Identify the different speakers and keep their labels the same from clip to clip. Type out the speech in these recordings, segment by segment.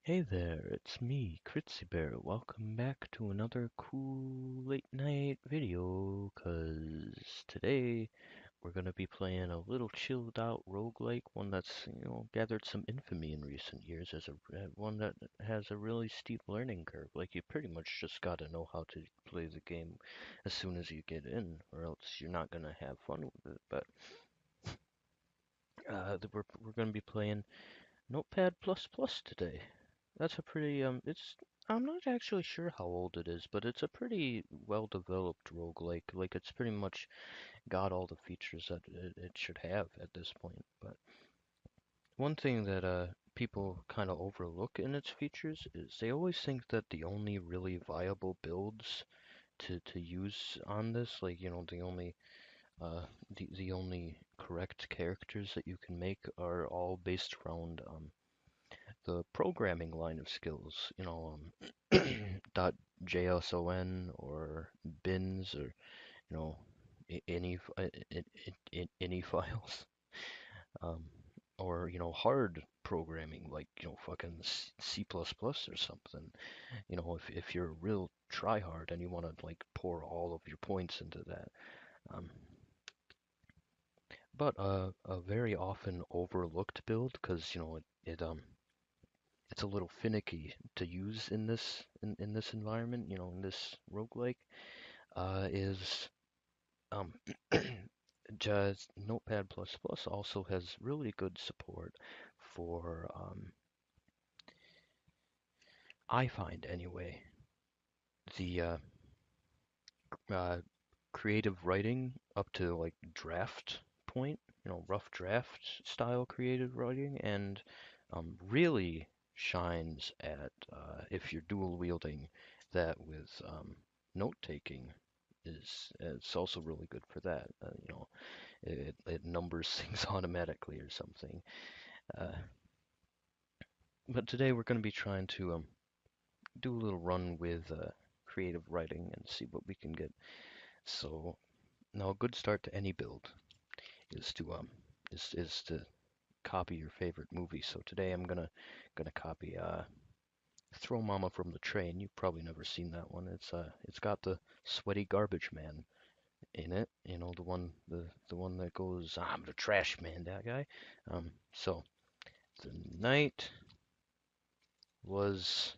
Speaker 1: Hey there, it's me, Critsy Bear. Welcome back to another cool late night video, 'cause today we're gonna be playing a little chilled out roguelike, one that's, gathered some infamy in recent years as one that has a really steep learning curve. Like, you pretty much just gotta know how to play the game as soon as you get in, or else you're not gonna have fun with it. But we're gonna be playing Notepad++ today. That's a pretty it's I'm not actually sure how old it is, but it's a pretty well developed roguelike. Like, it's pretty much got all the features that it should have at this point. But one thing that people kind of overlook in its features is they always think that the only really viable builds to use on this, like, uh the only correct characters that you can make are all based around the programming line of skills, dot .json or bins, or you know any files, um, or hard programming, like fucking C++ or something. If you're a real tryhard and you want to like pour all of your points into that. Um, but a very often overlooked build, because it's a little finicky to use in this environment, in this roguelike, is um, just Notepad++ also has really good support for, I find anyway, the uh, creative writing up to like draft point, rough draft style creative writing, and really shines at if you're dual wielding that with note taking. It's also really good for that. It numbers things automatically or something. Uh, but today we're going to be trying to do a little run with creative writing and see what we can get. So now a good start to any build is to copy your favorite movie. So today I'm gonna copy Throw Mama from the Train. You've probably never seen that one. It's got the sweaty garbage man in it. The one that goes, "I'm the trash man," that guy. So the night was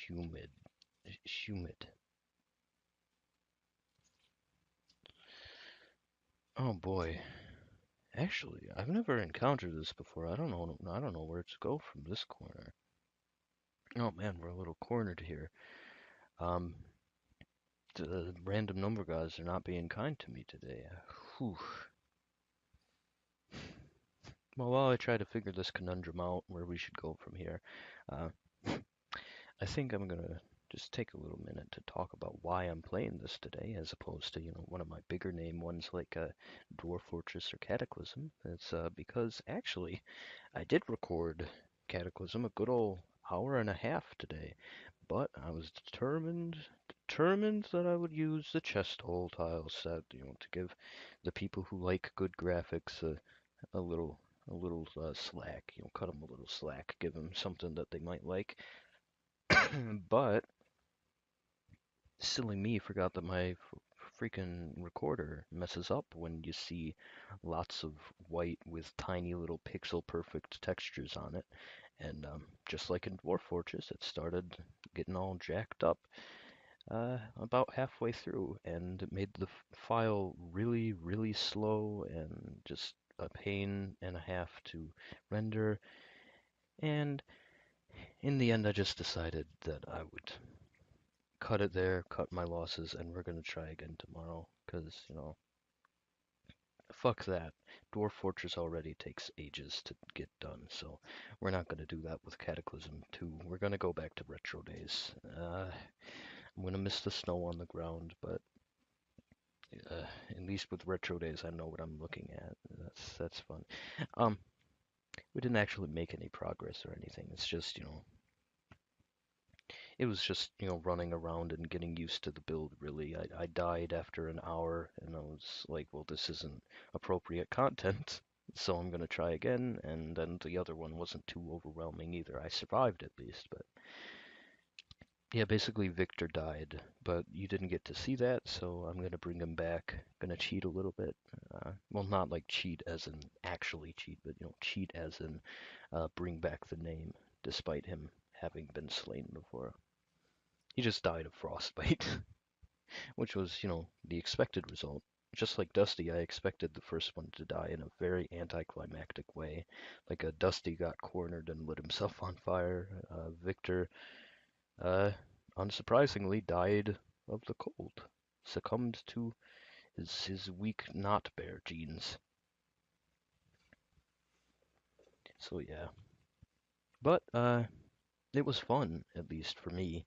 Speaker 1: humid. Humid. Oh boy. Actually, I've never encountered this before. I don't know where to go from this corner. Oh man, we're a little cornered here. Um, the random number guys are not being kind to me today. Whew. Well, while I try to figure this conundrum out, where we should go from here, uh, I think I'm gonna just take a little minute to talk about why I'm playing this today, as opposed to, one of my bigger name ones like Dwarf Fortress or Cataclysm. It's because actually I did record Cataclysm a good old hour and a half today, but I was determined that I would use the chest hole tile set, to give the people who like good graphics a little slack, cut them a little slack, give them something that they might like. But silly me forgot that my freaking recorder messes up when you see lots of white with tiny little pixel perfect textures on it. And just like in Dwarf Fortress, it started getting all jacked up about halfway through, and it made the file really, really slow and just a pain and a half to render. And in the end, I just decided that I would cut it there, cut my losses, and we're gonna try again tomorrow. Cause fuck that. Dwarf Fortress already takes ages to get done, so we're not gonna do that with Cataclysm 2. We're gonna go back to retro days. I'm gonna miss the snow on the ground, but at least with retro days, I know what I'm looking at. That's fun. Um, we didn't actually make any progress or anything. It's just, It was just, running around and getting used to the build, really. I died after an hour, and I was like, well, this isn't appropriate content, so I'm gonna try again, and then the other one wasn't too overwhelming either. I survived at least, but yeah, basically Victor died, but you didn't get to see that, so I'm gonna bring him back. Gonna cheat a little bit. Well, not like cheat as in actually cheat, but cheat as in bring back the name, despite him having been slain before. He just died of frostbite, which was, the expected result. Just like Dusty, I expected the first one to die in a very anticlimactic way. Like a Dusty got cornered and lit himself on fire. Victor, uh, unsurprisingly, died of the cold. Succumbed to his weak not bear genes. So yeah. But it was fun, at least for me.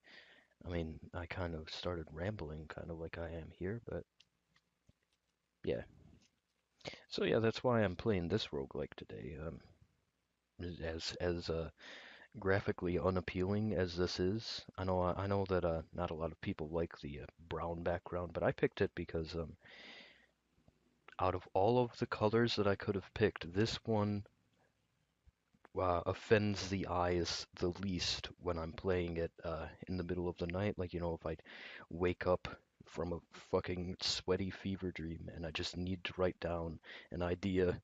Speaker 1: I mean, I kind of started rambling, kind of like I am here, but yeah. So yeah, that's why I'm playing this roguelike today. As graphically unappealing as this is, I know that not a lot of people like the brown background, but I picked it because out of all of the colors that I could have picked, this one offends the eyes the least when I'm playing it in the middle of the night. Like, if I wake up from a fucking sweaty fever dream and I just need to write down an idea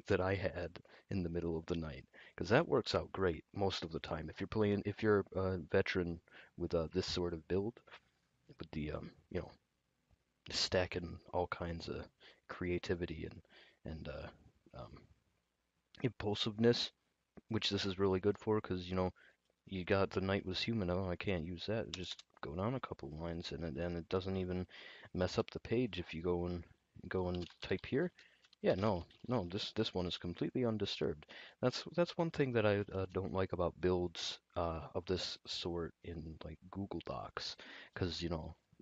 Speaker 1: that I had in the middle of the night. Because that works out great most of the time. If you're a veteran with this sort of build, with the, stacking all kinds of creativity and impulsiveness, which this is really good for, because you got the night was human. Oh, I can't use that. Just go down a couple lines, and it doesn't even mess up the page if you go and type here. Yeah, no, no. This one is completely undisturbed. That's one thing that I don't like about builds of this sort in like Google Docs, because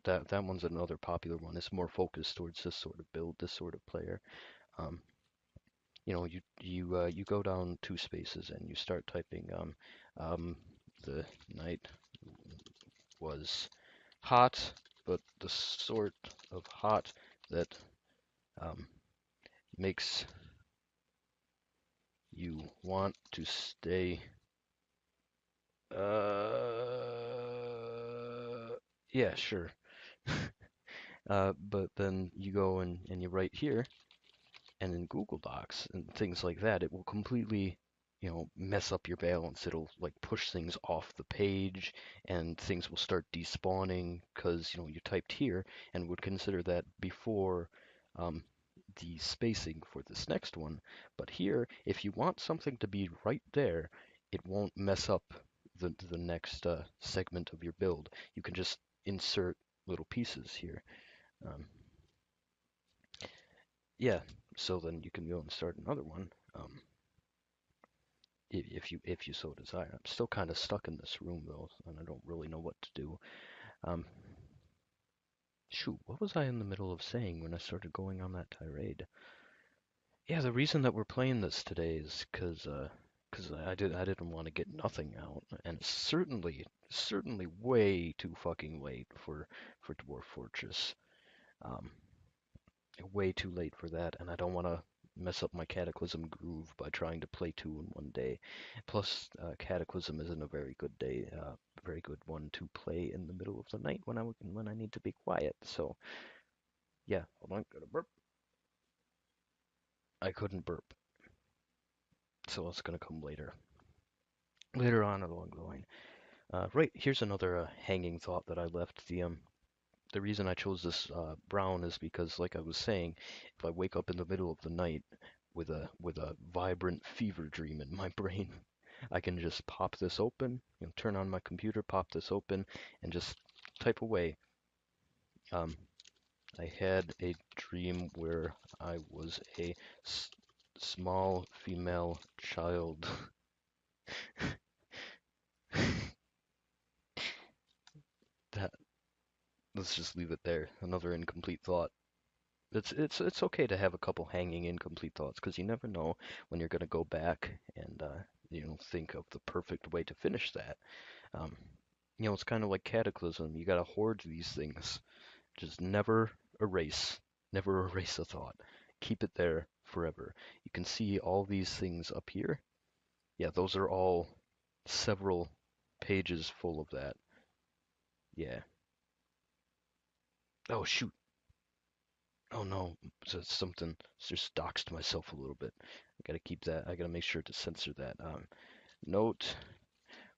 Speaker 1: that one's another popular one. It's more focused towards this sort of build, this sort of player. Um, you go down two spaces and you start typing um, the night was hot, but the sort of hot that um, makes you want to stay. Yeah, sure. But then you go and you write here, and in Google Docs and things like that, it will completely, mess up your balance. It'll like push things off the page, and things will start despawning because you typed here and would consider that before um, the spacing for this next one. But here, if you want something to be right there, it won't mess up the next segment of your build. You can just insert little pieces here. Um, yeah, so then you can go and start another one. If you so desire. I'm still kind of stuck in this room though, and I don't really know what to do. Um, Shoot, what was I in the middle of saying when I started going on that tirade? Yeah, the reason that we're playing this today is because I didn't want to get nothing out, and it's certainly way too fucking late for Dwarf Fortress. Um, Way too late for that, and I don't want to mess up my Cataclysm groove by trying to play two in one day. Plus, Cataclysm isn't a very good one to play in the middle of the night when I need to be quiet. So yeah, hold on, gotta burp. I couldn't burp, so it's gonna come later on along the line. Right, here's another hanging thought that I left. The reason I chose this brown is because, like I was saying, if I wake up in the middle of the night with a vibrant fever dream in my brain, I can just pop this open, turn on my computer, pop this open, and just type away. Um, I had a dream where I was a small female child. that Let's just leave it there. Another incomplete thought. It's okay to have a couple hanging incomplete thoughts because you never know when you're gonna go back and think of the perfect way to finish that. Um, You know, it's kind of like Cataclysm. You gotta hoard these things. Just never erase. Never erase a thought. Keep it there forever. You can see all these things up here. Yeah, those are all several pages full of that. Yeah. Oh, shoot. Oh no, so something just doxed myself a little bit. I gotta keep that. I gotta make sure to censor that. Note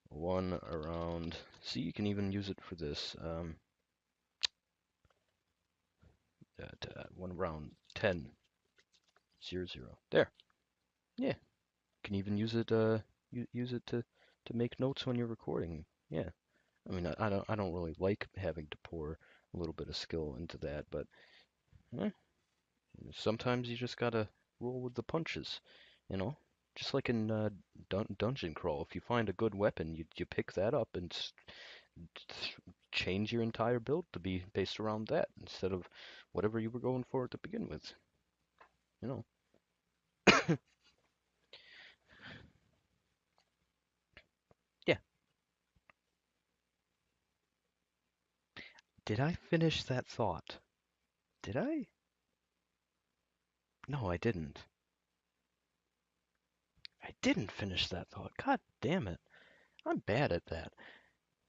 Speaker 1: one around. See, you can even use it for this. One around 10 0 0. There. Yeah. Can even use it. Use it to make notes when you're recording. Yeah. I mean, I don't really like having to pour a little bit of skill into that, but eh, sometimes you just gotta roll with the punches, you know? Just like in Dungeon Crawl, if you find a good weapon, you pick that up and change your entire build to be based around that instead of whatever you were going for to begin with, you know? Yeah. Did I finish that thought? Did I? No, I didn't. I didn't finish that thought. God damn it. I'm bad at that.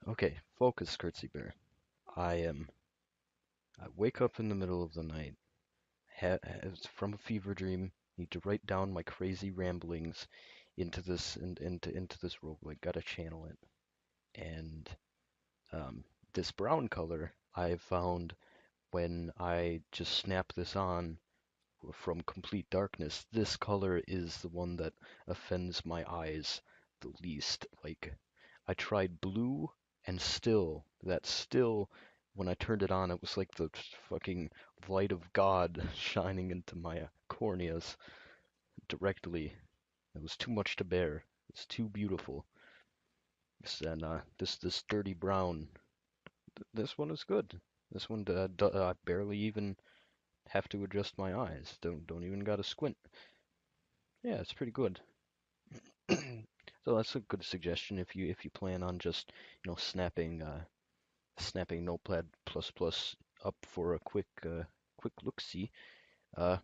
Speaker 1: Okay, focus, Critsy Bear. I am. I wake up in the middle of the night. From a fever dream. Need to write down my crazy ramblings into into this roguelike. Gotta channel it. And this brown color I found when I just snap this on from complete darkness. This color is the one that offends my eyes the least. Like I tried blue and still when I turned it on it was like the fucking light of God shining into my corneas directly. It was too much to bear. It's too beautiful. And this dirty brown, this one is good. This one I barely even have to adjust my eyes. Don't even gotta squint. Yeah, it's pretty good. So that's a good suggestion if you plan on just snapping Notepad plus plus up for a quick look see. Uh,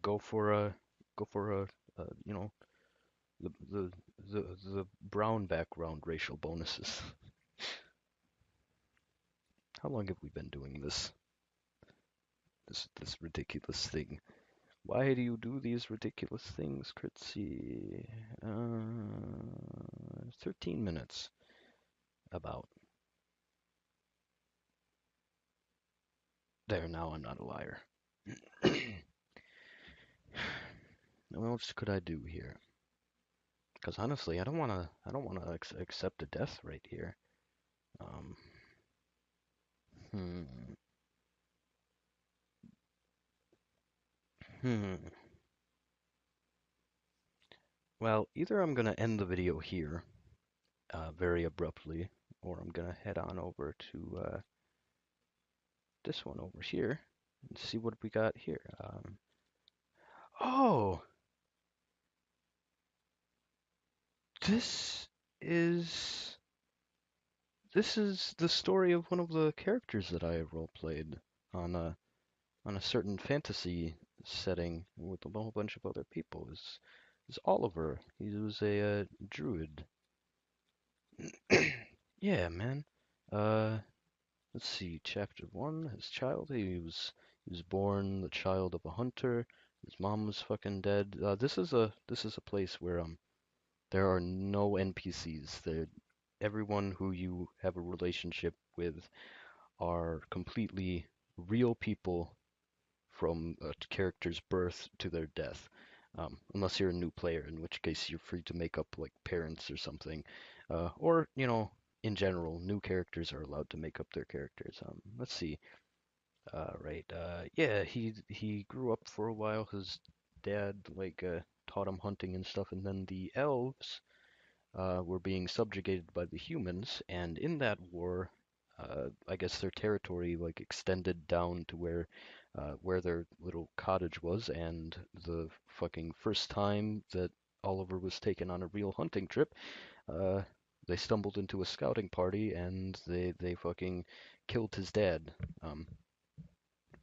Speaker 1: go for a you know the the the brown background racial bonuses. How long have we been doing this ridiculous thing? Why do you do these ridiculous things, Critsy? 13 minutes, about. There, now I'm not a liar. What else could I do here? Because honestly, I don't wanna accept a death right here. Um, hmm, hmm. Well, either I'm gonna end the video here, very abruptly, or I'm gonna head on over to this one over here and see what we got here. Oh, this is this is the story of one of the characters that I role played on a certain fantasy setting with a whole bunch of other people. Is Oliver. He was a druid. Yeah, man. Uh, let's see. Chapter one. His child. He was born the child of a hunter. His mom was fucking dead. This is a place where there are no NPCs. Everyone who you have a relationship with are completely real people from a character's birth to their death. Unless you're a new player, in which case you're free to make up like parents or something. Or, in general, new characters are allowed to make up their characters. Let's see. Right. Yeah, he grew up for a while. His dad like taught him hunting and stuff, and then the elves were being subjugated by the humans, and in that war, I guess their territory like extended down to where their little cottage was, and the fucking first time that Oliver was taken on a real hunting trip, they stumbled into a scouting party and they fucking killed his dad. Um,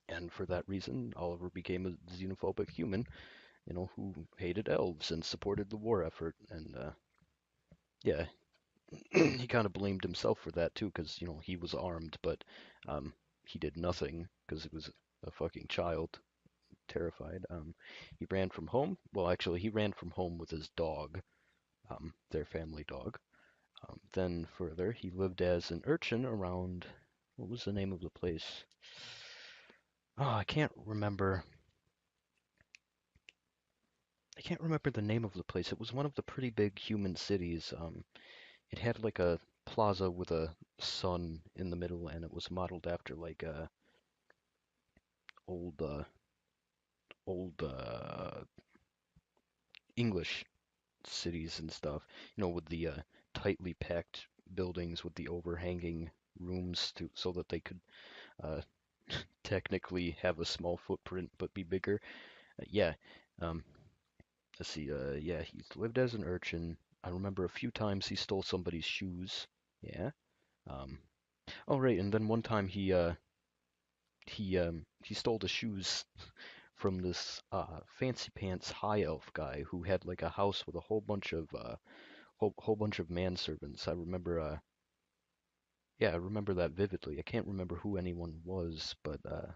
Speaker 1: and for that reason, Oliver became a xenophobic human, who hated elves and supported the war effort. And yeah, he kind of blamed himself for that too, because he was armed, but um, he did nothing because he was a fucking child, terrified. He ran from home. Well, actually, he ran from home with his dog, their family dog. Then further, he lived as an urchin around. What was the name of the place? Oh, I can't remember. I can't remember the name of the place. It was one of the pretty big human cities. It had like a plaza with a sun in the middle, and it was modeled after like old, old English cities and stuff. With the tightly packed buildings with the overhanging rooms so that they could uh, technically have a small footprint but be bigger. Yeah. Um, let's see. Yeah, he's lived as an urchin. I remember a few times he stole somebody's shoes. Yeah. Um, oh right, and then one time he stole the shoes from this fancy pants high elf guy who had like a house with a whole bunch of manservants. I remember that vividly. I can't remember who anyone was, but a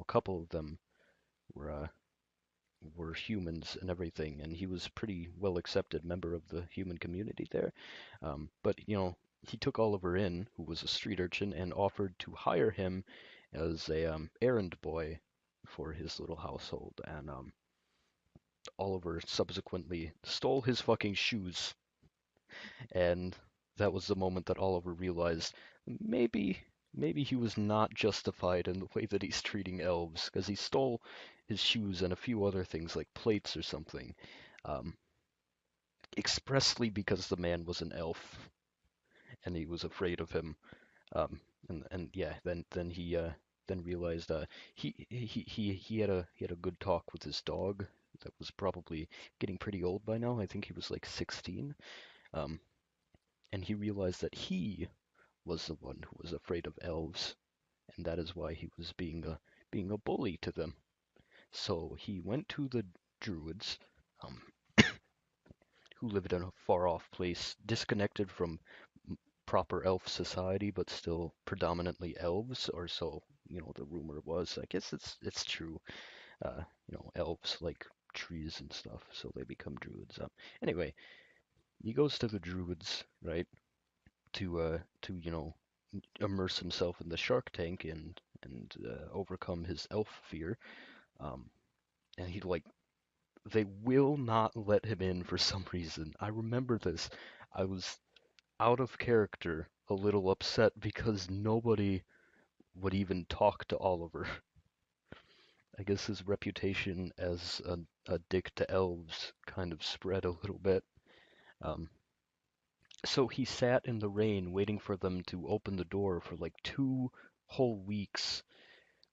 Speaker 1: couple of them were uh, were humans and everything, and he was a pretty well accepted member of the human community there. But he took Oliver in, who was a street urchin, and offered to hire him as a errand boy for his little household. And Oliver subsequently stole his fucking shoes, and that was the moment that Oliver realized maybe maybe he was not justified in the way that he's treating elves, because he stole his shoes and a few other things like plates or something, um, expressly because the man was an elf and he was afraid of him. And yeah, then he then realized he had a good talk with his dog that was probably getting pretty old by now. I think he was like 16. Um, and he realized that he was the one who was afraid of elves, and that is why he was being a bully to them. So he went to the druids, um, who lived in a far-off place, disconnected from proper elf society, but still predominantly elves, or so the rumor was. I guess it's true. Elves like trees and stuff, so they become druids. Anyway, he goes to the druids, right, to immerse himself in the shark tank and overcome his elf fear. Um, and he like they will not let him in for some reason. I remember this. I was out of character, a little upset because nobody would even talk to Oliver. I guess his reputation as a dick to elves kind of spread a little bit. Um, so he sat in the rain waiting for them to open the door for like 2 whole weeks,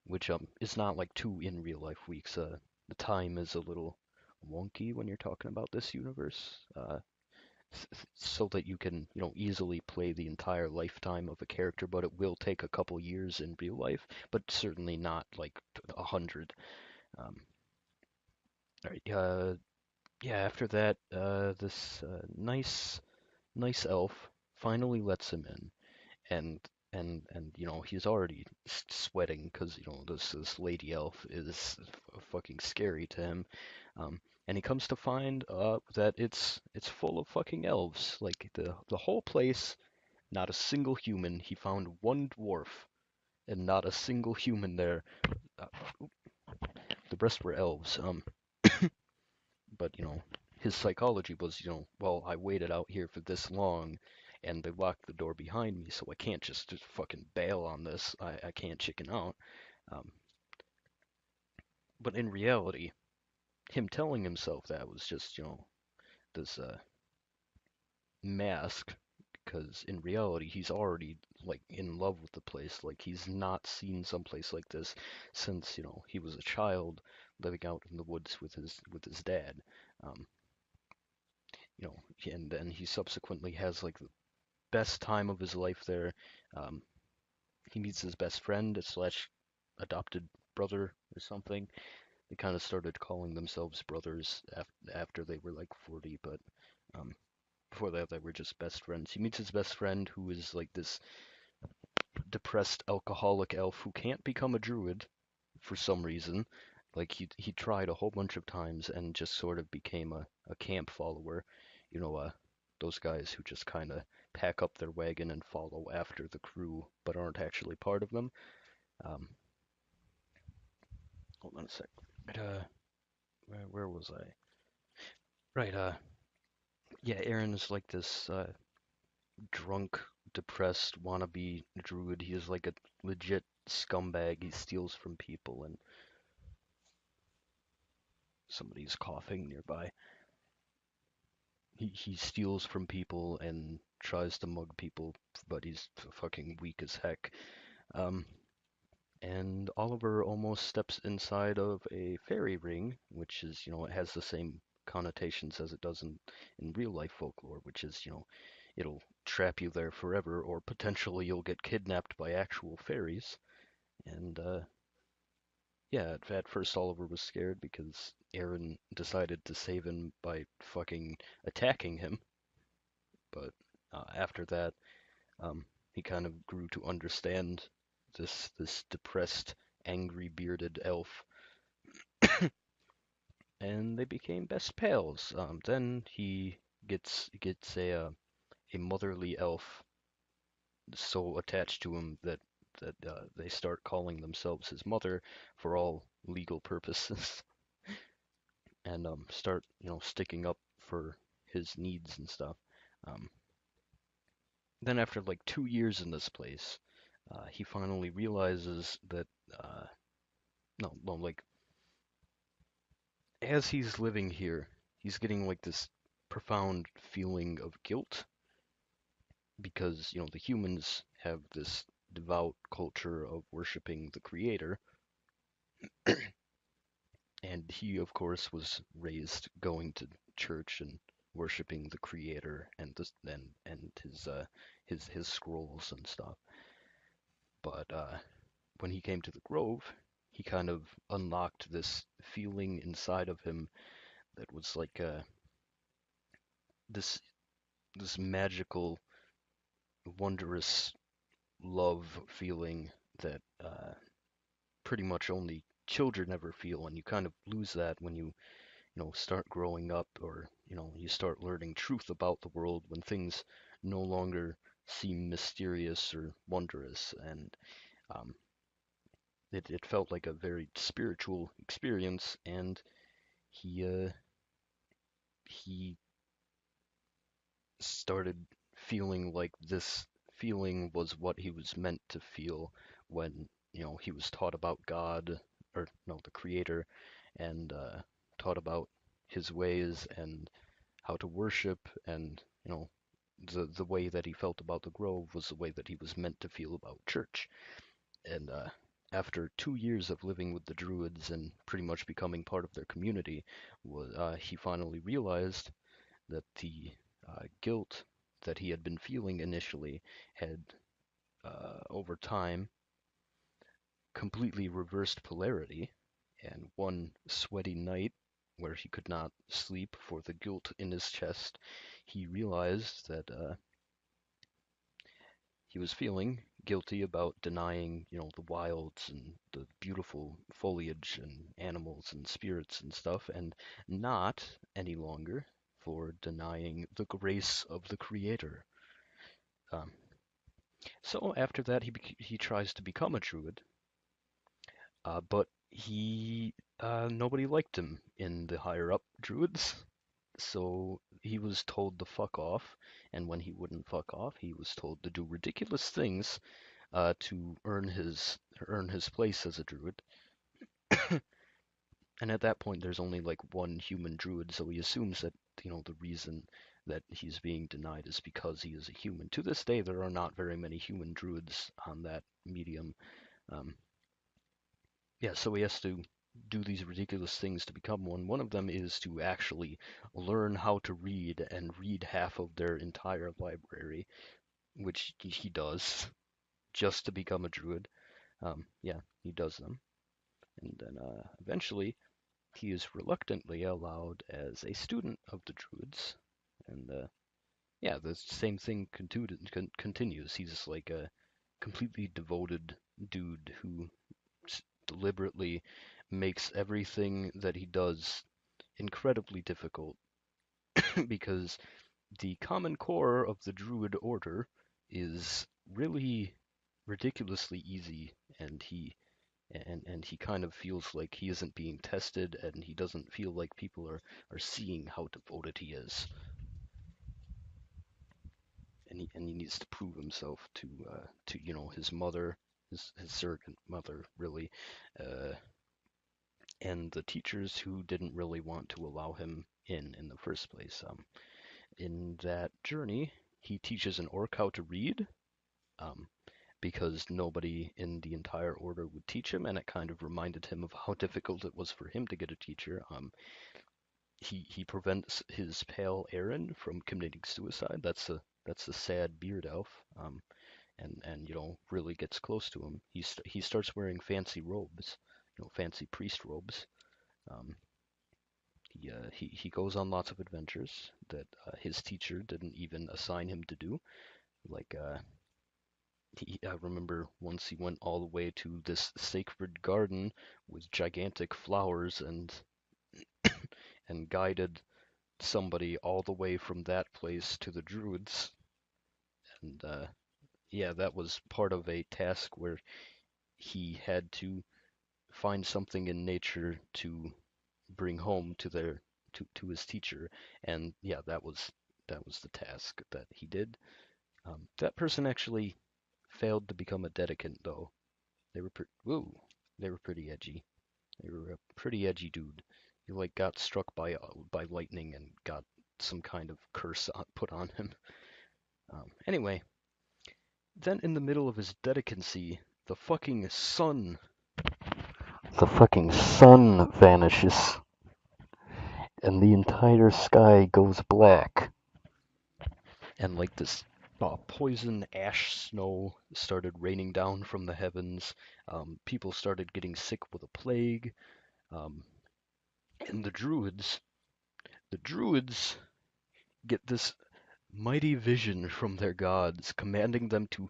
Speaker 1: which is not like 2 in real life weeks. The time is a little wonky when you're talking about this universe. So that you can, easily play the entire lifetime of a character, but it will take a couple years in real life, but certainly not like 100. Um, all right, yeah. After that, this nice elf finally lets him in, and he's already sweating because this lady elf is fucking scary to him. And he comes to find that it's full of fucking elves. Like the whole place, not a single human. He found one dwarf and not a single human there. Uh, the rest were elves. But his psychology was, well, I waited out here for this long, and they locked the door behind me, so I can't just fucking bail on this. I can't chicken out. Um, but in reality, him telling himself that was just, this mask, because in reality, he's already like in love with the place. Like he's not seen someplace like this since, he was a child living out in the woods with his dad. Um, and then he subsequently has like best time of his life there. Um, he meets his best friend slash adopted brother or something. They kind of started calling themselves brothers after they were like 40, but um, before that they were just best friends. He meets his best friend who is like this depressed alcoholic elf who can't become a druid for some reason. Like he tried a whole bunch of times and just sort of became a camp follower. You know, those guys who just kind of pack up their wagon and follow after the crew, but aren't actually part of them. Um, Hold on a sec. Where was I? Right. Yeah. Aaron is like this drunk, depressed wannabe druid. He is like a legit scumbag. He steals from people, and somebody's coughing nearby. He steals from people and tries to mug people, but he's fucking weak as heck. Um, and Oliver almost steps inside of a fairy ring, which is, it has the same connotations as it does in real life folklore, which is, it'll trap you there forever, or potentially you'll get kidnapped by actual fairies. And yeah, at first Oliver was scared because Aaron decided to save him by fucking attacking him. But after that, he kind of grew to understand this depressed, angry, bearded elf, and they became best pals. Then he gets a motherly elf so attached to him that they start calling themselves his mother for all legal purposes, and start sticking up for his needs and stuff. Um, then after like 2 years in this place, he finally realizes that uh, no, well, like as he's living here, he's getting like this profound feeling of guilt because the humans have this devout culture of worshiping the creator, and he of course was raised going to church and worshiping the creator and this and his scrolls and stuff. But when he came to the grove, he kind of unlocked this feeling inside of him that was like this this magical, wondrous love feeling that pretty much only children ever feel, and you kind of lose that when you start growing up, or you start learning truth about the world when things no longer seem mysterious or wondrous, and um, it felt like a very spiritual experience, and he started feeling like this feeling was what he was meant to feel when he was taught about God, or no, the Creator, and taught about his ways and how to worship, and the way that he felt about the Grove was the way that he was meant to feel about church. And after 2 years of living with the Druids and pretty much becoming part of their community, he finally realized that the guilt that he had been feeling initially had, over time, completely reversed polarity, and one sweaty night where he could not sleep for the guilt in his chest, he realized that he was feeling guilty about denying, the wilds and the beautiful foliage and animals and spirits and stuff, and not any longer for denying the grace of the Creator. Um, so after that, he tries to become a druid, but he nobody liked him in the higher up druids, so he was told to fuck off, and when he wouldn't fuck off, he was told to do ridiculous things to earn his place as a druid. And at that point, there's only like one human druid, so he assumes that the reason that he's being denied is because he is a human. To this day, there are not very many human druids on that medium. Um, yeah, so he has to do these ridiculous things to become one. One of them is to actually learn how to read and read half of their entire library. which he does just to become a druid. Yeah, he does them, and then eventually he is reluctantly allowed as a student of the druids, and yeah, the same thing continues. He's like a completely devoted dude who deliberately makes everything that he does incredibly difficult because the common core of the druid order is really ridiculously easy, and he kind of feels like he isn't being tested, and he doesn't feel like people are seeing how devoted he is, and he needs to prove himself to his mother, his surrogate mother really, uh, and the teachers who didn't really want to allow him in the first place. In that journey, he teaches an orc how to read, um, because nobody in the entire order would teach him, and it kind of reminded him of how difficult it was for him to get a teacher. He prevents his pal Aaron from committing suicide. That's a sad beard elf, and really gets close to him. He starts wearing fancy robes, fancy priest robes. Um, he goes on lots of adventures that his teacher didn't even assign him to do. Like I remember once he went all the way to this sacred garden with gigantic flowers and guided somebody all the way from that place to the druids. And yeah, that was part of a task where he had to find something in nature to bring home to his teacher. And yeah, that was the task that he did. That person actually failed to become a dedicant, though. They were woo, they were pretty edgy. They were a pretty edgy dude. He like got struck by lightning and got some kind of curse put on him. Anyway, then in the middle of his dedicancy, the fucking sun vanishes, and the entire sky goes black. And like this poison ash snow started raining down from the heavens. People started getting sick with a plague. Um, and the druids get this mighty vision from their gods, commanding them to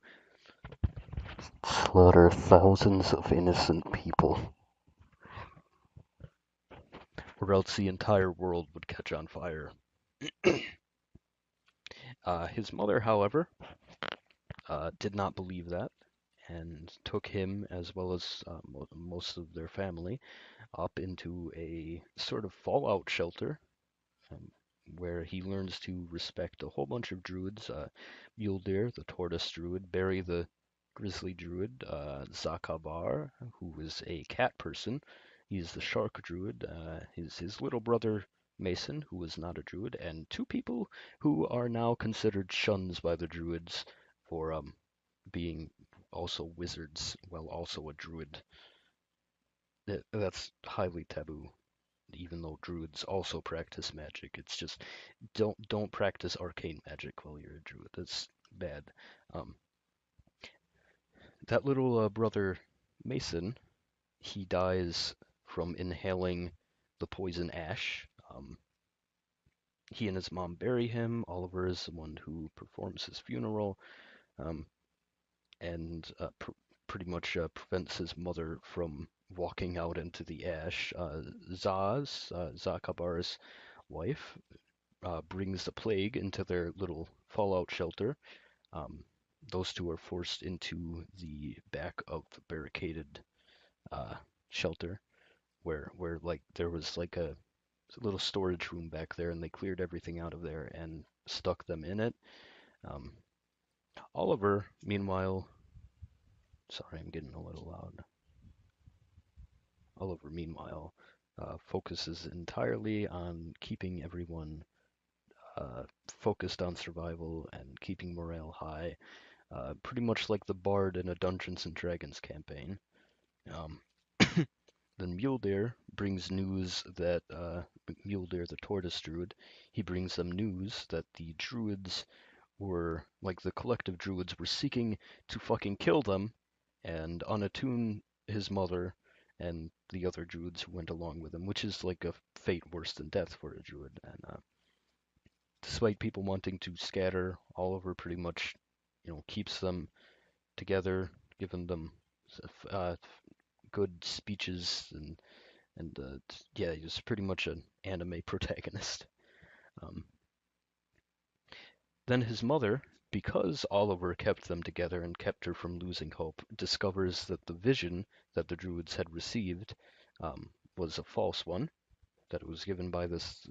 Speaker 1: slaughter thousands of innocent people, or else the entire world would catch on fire. His mother, however, did not believe that, and took him, as well as most of their family, up into a sort of fallout shelter, um, where he learns to respect a whole bunch of druids: Mjolnir, the tortoise druid; Barry, the grizzly druid; Zakabar, who is a cat person; he's the shark druid; his little brother Mason, who is not a druid; and two people who are now considered shuns by the druids for being also wizards while also a druid. That's highly taboo, even though druids also practice magic. It's just don't practice arcane magic while you're a druid. That's bad. Um, that little brother Mason, he dies from inhaling the poison ash. He and his mom bury him. Oliver is the one who performs his funeral, um, and pretty much prevents his mother from walking out into the ash. Zakabar's wife, brings the plague into their little fallout shelter. Um, those two are forced into the back of the barricaded uh, shelter, where like there was like a little storage room back there, and they cleared everything out of there and stuck them in it. Um, Oliver, meanwhile, sorry, I'm getting a little loud. Oliver, meanwhile, focuses entirely on keeping everyone focused on survival and keeping morale high, pretty much like the bard in a Dungeons and Dragons campaign. Um, then Mjolnir brings news that Mjolnir, the tortoise druid, he brings them news that the druids were like the collective druids were seeking to fucking kill them and unattune his mother and the other druids who went along with him, which is like a fate worse than death for a druid. And despite people wanting to scatter, Oliver pretty much, keeps them together, giving them uh, good speeches and yeah, he's pretty much an anime protagonist. Um, then his mother, because Oliver kept them together and kept her from losing hope, discovers that the vision that the druids had received was a false one, that it was given by this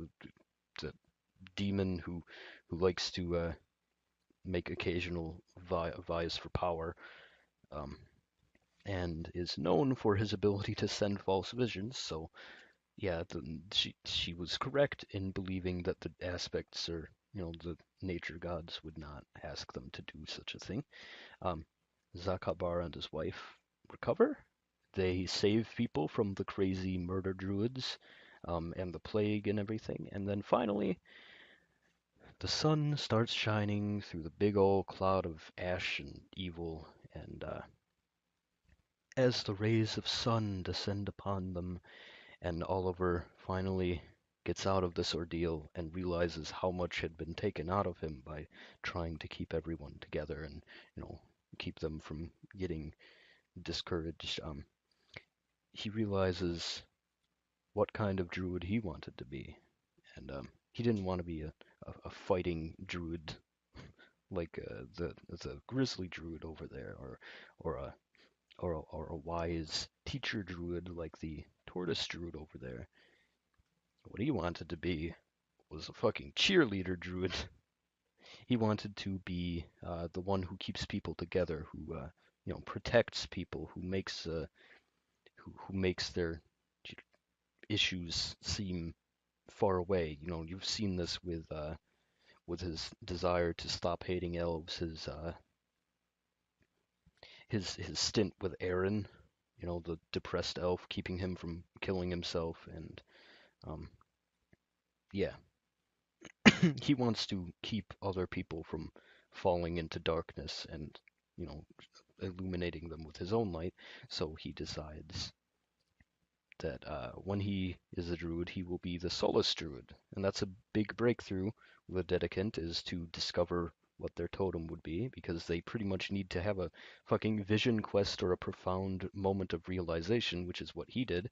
Speaker 1: demon who likes to make occasional vies for power, um, and is known for his ability to send false visions. So yeah, she was correct in believing that the aspects or the nature gods would not ask them to do such a thing. Um, Zakabar and his wife recover. They save people from the crazy murder druids and the plague and everything. And then finally, the sun starts shining through the big old cloud of ash and evil. And as the rays of sun descend upon them, and Oliver finally gets out of this ordeal and realizes how much had been taken out of him by trying to keep everyone together and, keep them from getting discouraged. He realizes what kind of druid he wanted to be, and he didn't want to be a fighting druid like the grizzly druid over there, or a or a wise teacher druid like the tortoise druid over there. What he wanted to be was a fucking cheerleader druid. He wanted to be the one who keeps people together, who protects people, who makes their issues seem far away. You've seen this with his desire to stop hating elves, his stint with Aaron, the depressed elf, keeping him from killing himself, and yeah, he wants to keep other people from falling into darkness and you know illuminating them with his own light. So he decides that when he is a druid, he will be the Solace Druid, and that's a big breakthrough with a Dedicant, is to discover what their totem would be, because they pretty much need to have a fucking vision quest or a profound moment of realization, which is what he did,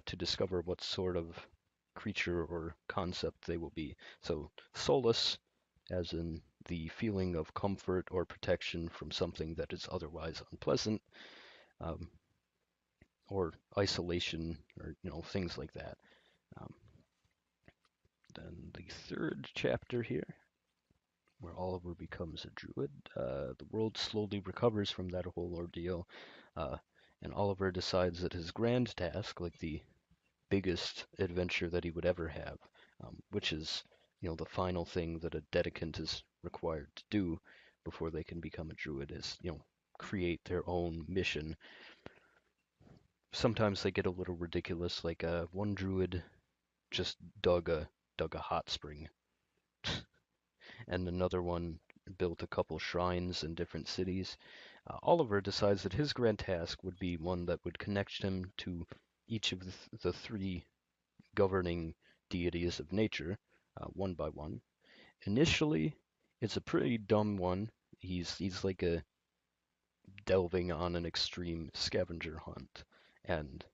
Speaker 1: to discover what sort of creature or concept they will be. So solace, as in the feeling of comfort or protection from something that is otherwise unpleasant, um, or isolation, or things like that. Um, then the third chapter here, where Oliver becomes a druid, the world slowly recovers from that whole ordeal, uh, and Oliver decides that his grand task, like the biggest adventure that he would ever have, which is the final thing that a dedicant is required to do before they can become a druid, is create their own mission. Sometimes they get a little ridiculous, like one druid just dug a hot spring, and another one built a couple shrines in different cities. Oliver decides that his grand task would be one that would connect him to each of the three governing deities of nature, one by one. Initially, it's a pretty dumb one. He's like a delving on an extreme scavenger hunt, and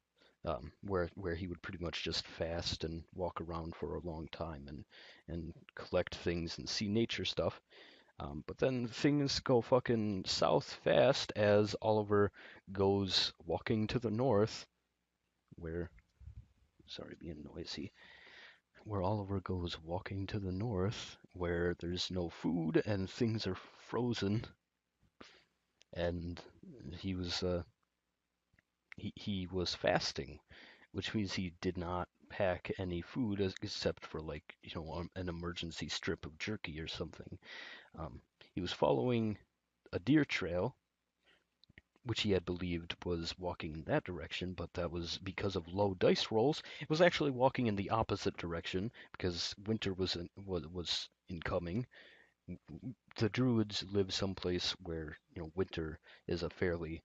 Speaker 1: where he would pretty much just fast and walk around for a long time and collect things and see nature stuff. But then things go fucking south fast as Oliver goes walking to the north, where, sorry, being noisy, where Oliver goes walking to the north, where there's no food and things are frozen, and he was he was fasting, which means he did not pack any food except for like an emergency strip of jerky or something. He was following a deer trail, which he had believed was walking in that direction, but that was because of low dice rolls. It was actually walking in the opposite direction because winter was incoming, The druids live someplace where, winter is a fairly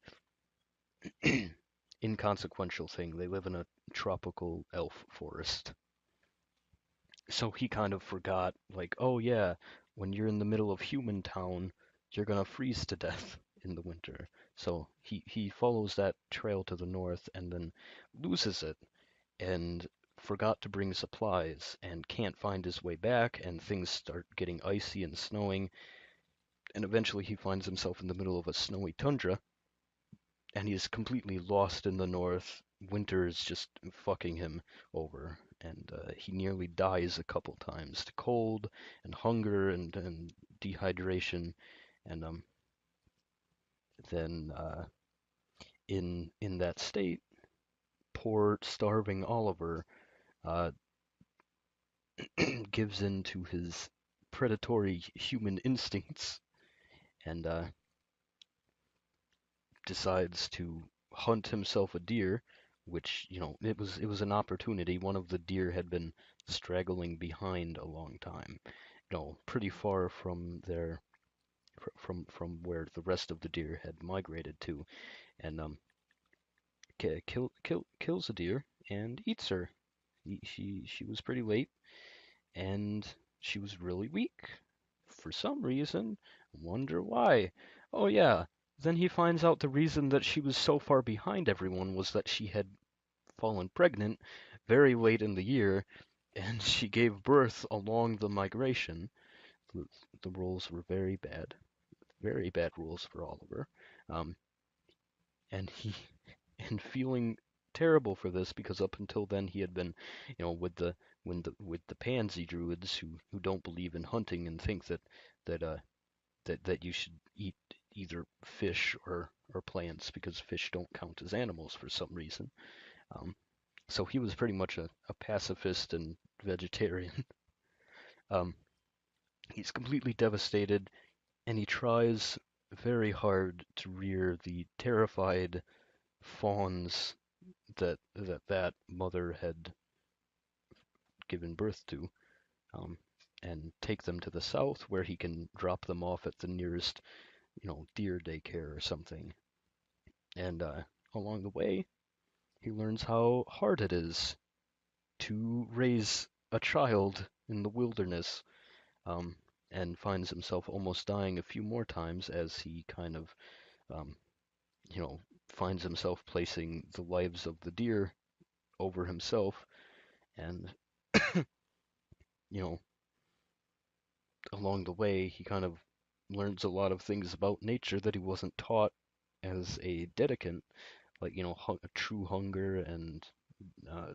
Speaker 1: inconsequential thing. They live in a tropical elf forest. So he kind of forgot, like, oh yeah, when you're in the middle of human town, you're gonna freeze to death in the winter. So he follows that trail to the north and then loses it and forgot to bring supplies and can't find his way back, and things start getting icy and snowing, and eventually he finds himself in the middle of a snowy tundra, and he's completely lost in the north. Winter is just fucking him over, and he nearly dies a couple times to cold and hunger and dehydration. And then in that state, poor starving Oliver uh, gives in to his predatory human instincts and decides to hunt himself a deer, which, it was an opportunity. One of the deer had been straggling behind a long time, pretty far from from where the rest of the deer had migrated to, and kills a deer and eats her. She was pretty late, and she was really weak for some reason. Wonder why. Oh yeah, then he finds out the reason that she was so far behind everyone was that she had fallen pregnant very late in the year, and she gave birth along the migration. The, the rules were very bad rules for Oliver. Um, and he and feeling terrible for this because up until then he had been, with the pansy druids who don't believe in hunting and think that that you should eat either fish or plants because fish don't count as animals for some reason. Um, so he was pretty much a pacifist and vegetarian. Um, he's completely devastated, and he tries very hard to rear the terrified fawns that mother had given birth to, um, and take them to the south where he can drop them off at the nearest, deer daycare or something. And along the way, he learns how hard it is to raise a child in the wilderness, um, and finds himself almost dying a few more times as he kind of, um, you know, finds himself placing the lives of the deer over himself. And, you know, along the way, he kind of learns a lot of things about nature that he wasn't taught as a dedicant, like, true hunger and uh,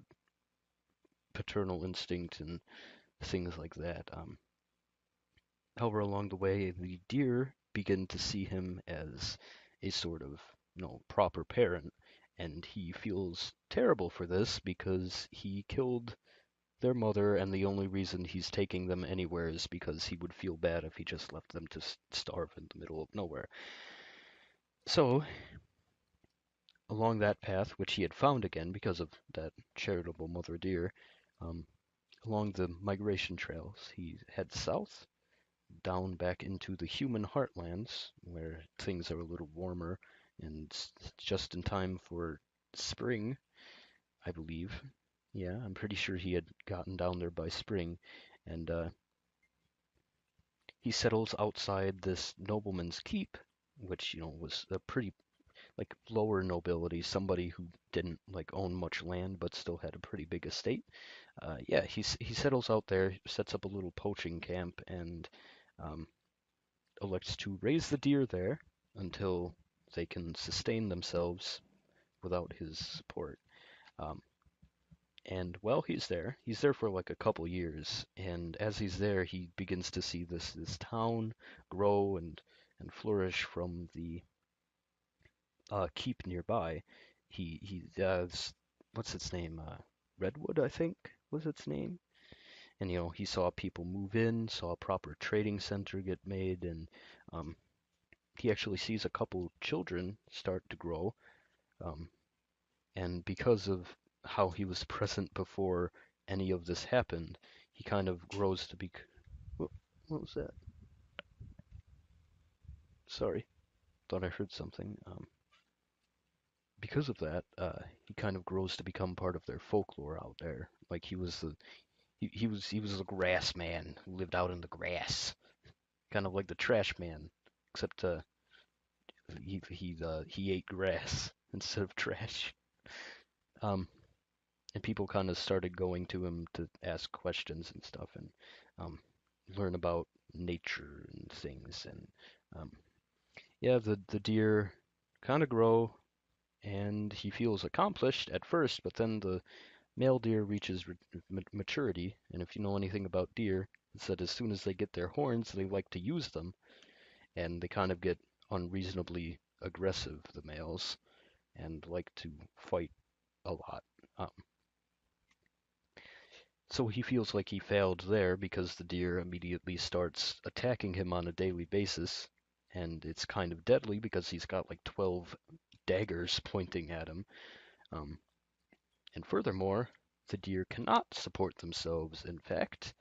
Speaker 1: paternal instinct and things like that. However, along the way, the deer begin to see him as a sort of, proper parent, and he feels terrible for this because he killed their mother, and the only reason he's taking them anywhere is because he would feel bad if he just left them to starve in the middle of nowhere. So, along that path, which he had found again because of that charitable mother deer, um, along the migration trails, he heads south, down back into the human heartlands, where things are a little warmer and just in time for spring, I believe. Yeah, I'm pretty sure he had gotten down there by spring, and he settles outside this nobleman's keep, which, was a pretty, like, lower nobility, somebody who didn't, like, own much land but still had a pretty big estate. Yeah, he settles out there, sets up a little poaching camp, and um, elects to raise the deer there until they can sustain themselves without his support. Um, and while he's there for like a couple years, and as he's there, he begins to see this town grow and flourish from the keep nearby. He what's its name? Redwood, I think was its name. And he saw people move in, saw a proper trading center get made, and um, he actually sees a couple children start to grow. Um, and because of how he was present before any of this happened, he kind of grows to be. What was that? Sorry, thought I heard something. Because of that, he kind of grows to become part of their folklore out there. Like he was the grass man who lived out in the grass, kind of like the trash man, except he ate grass instead of trash. Um, and people kind of started going to him to ask questions and stuff, and um, learn about nature and things. And um, yeah, the deer kind of grow, and he feels accomplished at first, but then the male deer reaches maturity, and if you know anything about deer, it's that as soon as they get their horns, they like to use them, and they kind of get unreasonably aggressive, the males, and like to fight a lot. Um, so he feels like he failed there because the deer immediately starts attacking him on a daily basis, and it's kind of deadly because he's got like 12 daggers pointing at him. Um, and furthermore, the deer cannot support themselves. In fact,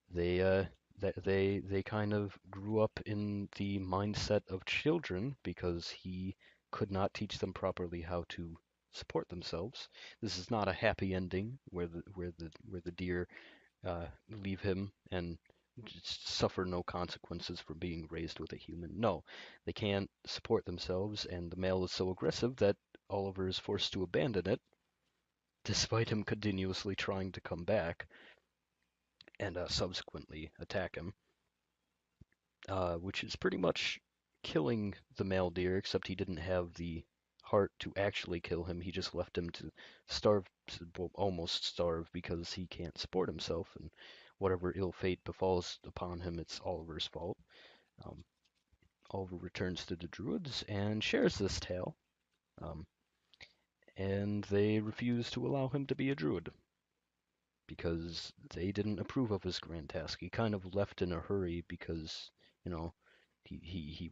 Speaker 1: they they kind of grew up in the mindset of children because he could not teach them properly how to support themselves. This is not a happy ending where the deer leave him and just suffer no consequences for being raised with a human. No, they can't support themselves, and the male is so aggressive that Oliver is forced to abandon it, despite him continuously trying to come back and subsequently attack him, which is pretty much killing the male deer, except he didn't have the heart to actually kill him. He just left him to starve, well, almost starve, because he can't support himself, and whatever ill fate befalls upon him, it's Oliver's fault. Um, Oliver returns to the Druids and shares this tale, um, and they refuse to allow him to be a Druid because they didn't approve of his grand task. He kind of left in a hurry because, you know, he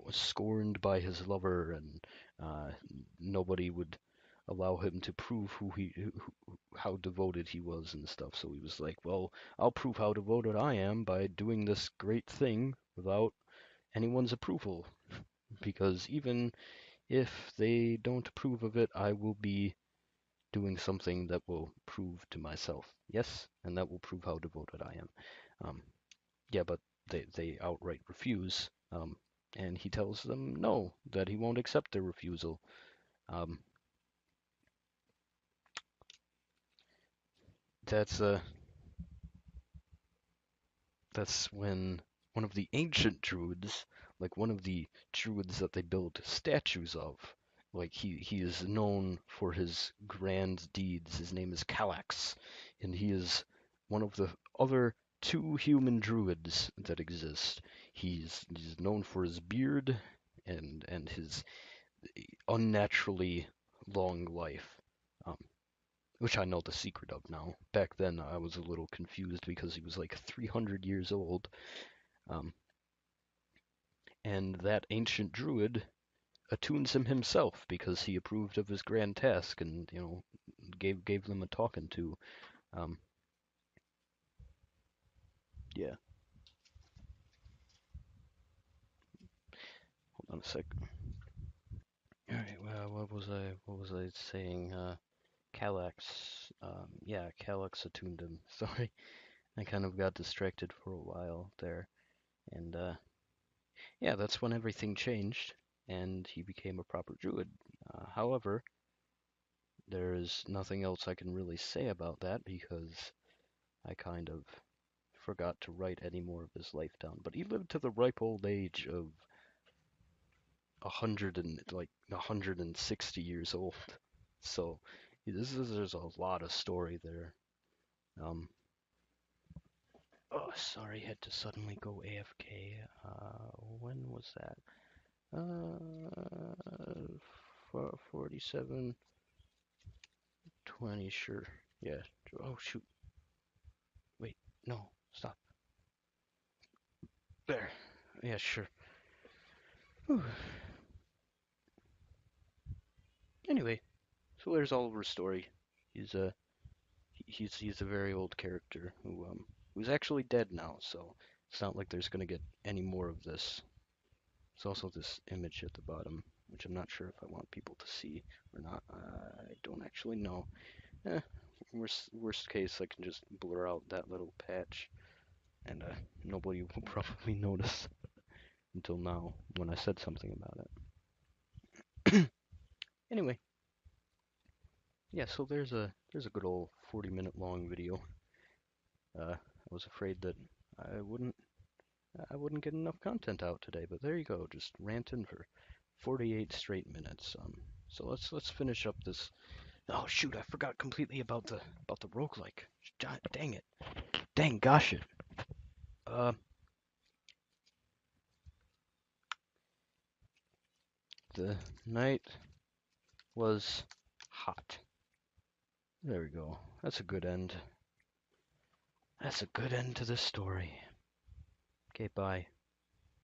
Speaker 1: was scorned by his lover, and nobody would allow him to prove how devoted he was and stuff. So he was like, well, I'll prove how devoted I am by doing this great thing without anyone's approval, because even if they don't approve of it, I will be doing something that will prove to myself, yes, and that will prove how devoted I am. Um, yeah, but they outright refuse, and he tells them no, that he won't accept their refusal. Um, that's uh, that's when one of the ancient druids, like one of the druids that they build statues of, like he is known for his grand deeds. His name is Kallax, and he is one of the other two human druids that exist. He's known for his beard and his unnaturally long life. Um, which I know the secret of now. Back then, I was a little confused because he was like 300 years old. Um, and that ancient druid attunes him himself because he approved of his grand task and, gave them a talking to. Um, yeah, hold on a sec. All right, well, what was I saying? Kallax. Yeah, Kallax attuned him. Sorry, I kind of got distracted for a while there, and yeah, that's when everything changed, and he became a proper druid. However, there's nothing else I can really say about that because I kind of forgot to write any more of his life down. But he lived to the ripe old age of 160 years old. So there's a lot of story there. Um, oh, sorry, had to suddenly go AFK. When was that? 47, 20, sure. Yeah. Oh, shoot. Wait, no, stop. There. Yeah, sure. Whew. Anyway, so there's Oliver's story. He's a he's a very old character who's actually dead now, so it's not like there's gonna get any more of this. There's also this image at the bottom, which I'm not sure if I want people to see or not. I don't actually know. Eh, worst case, I can just blur out that little patch, and nobody will probably notice until now when I said something about it. Anyway, yeah. So there's a good old 40-minute long video. I was afraid that I wouldn't I wouldn't get enough content out today, but there you go, just ranting for 48 straight minutes. So let's finish up this. Oh shoot, I forgot completely about the roguelike. Dang it. Dang gosh it. Uh, the night was hot. There we go. That's a good end. That's a good end to this story. Okay, bye.